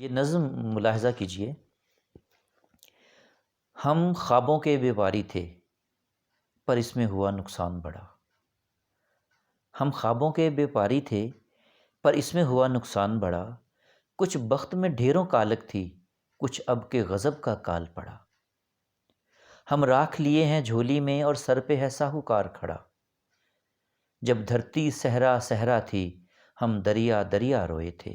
یہ نظم ملاحظہ کیجئے۔ ہم خوابوں کے بیپاری تھے پر اس میں ہوا نقصان بڑا۔ ہم خوابوں کے بیپاری تھے پر اس میں ہوا نقصان بڑا۔ کچھ بخت میں ڈھیروں کالک تھی، کچھ اب کے غضب کا کال پڑا۔ ہم راکھ لیے ہیں جھولی میں اور سر پہ ہے ساہوکار کھڑا۔ جب دھرتی صحرا صحرا تھی ہم دریا دریا روئے تھے۔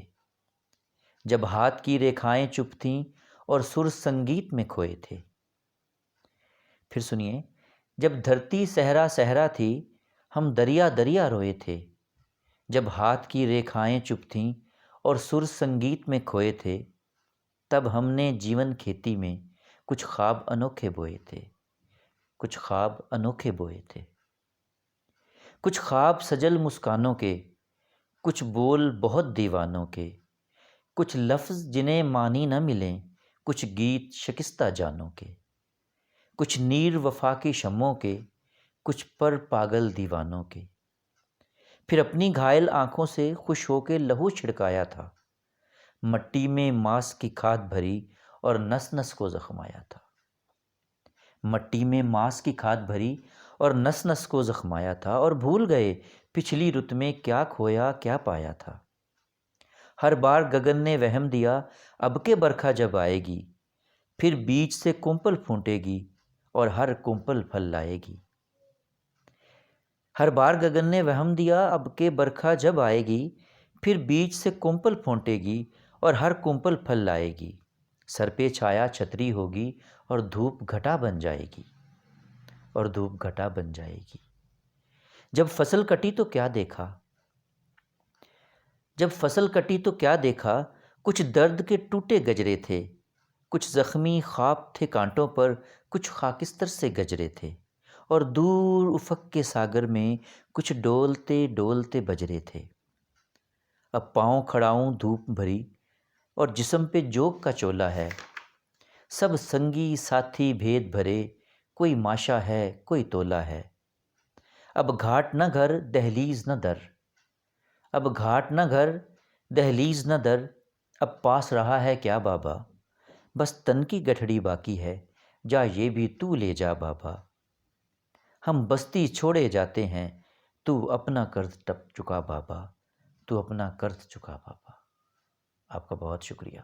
جب ہاتھ کی ریکھائیں چپ تھیں اور سر سنگیت میں کھوئے تھے۔ پھر سنیے، جب دھرتی صحرا صحرا تھی ہم دریا دریا روئے تھے۔ جب ہاتھ کی ریکھائیں چپ تھیں اور سر سنگیت میں کھوئے تھے، تب ہم نے جیون کھیتی میں کچھ خواب انوکھے بوئے تھے، کچھ خواب انوکھے بوئے تھے۔ کچھ خواب سجل مسکانوں کے، کچھ بول بہت دیوانوں کے، کچھ لفظ جنہیں معنی نہ ملیں، کچھ گیت شکستہ جانوں کے، کچھ نیر وفا کی شمعوں کے، کچھ پر پاگل دیوانوں کے۔ پھر اپنی گھائل آنکھوں سے خوش ہو کے لہو چھڑکایا تھا، مٹی میں ماس کی کھاد بھری اور نس نس کو زخمایا تھا۔ مٹی میں ماس کی کھاد بھری اور نس نس کو زخمایا تھا، اور بھول گئے پچھلی رت میں کیا کھویا کیا پایا تھا۔ ہر بار گگن نے وہم دیا اب کے برکھا جب آئے گی، پھر بیج سے کمپل پھونٹے گی اور ہر کمپل پھل لائے گی۔ ہر بار گگن نے وہم دیا اب کے برکھا جب آئے گی، پھر بیج سے کمپل پھونٹے گی اور ہر کمپل پھل لائے گی۔ سر پہ چھایا چھتری ہوگی اور دھوپ گھٹا بن جائے گی، اور دھوپ گھٹا بن جائے گی۔ جب فصل کٹی تو کیا دیکھا، جب فصل کٹی تو کیا دیکھا، کچھ درد کے ٹوٹے گجرے تھے، کچھ زخمی خواب تھے کانٹوں پر، کچھ خاکستر سے گجرے تھے، اور دور افق کے ساگر میں کچھ ڈولتے ڈولتے بجرے تھے۔ اب پاؤں کھڑاؤں دھوپ بھری اور جسم پہ جوگ کا چولا ہے، سب سنگی ساتھی بھید بھرے، کوئی ماشا ہے کوئی تولا ہے۔ اب گھاٹ نہ گھر دہلیز نہ در، اب گھاٹ نہ گھر دہلیز نہ در، اب پاس رہا ہے کیا بابا، بس تن کی گٹھڑی باقی ہے، جا یہ بھی تو لے جا بابا۔ ہم بستی چھوڑے جاتے ہیں، تو اپنا قرض چکا بابا، تو اپنا قرض چکا بابا۔ آپ کا بہت شکریہ۔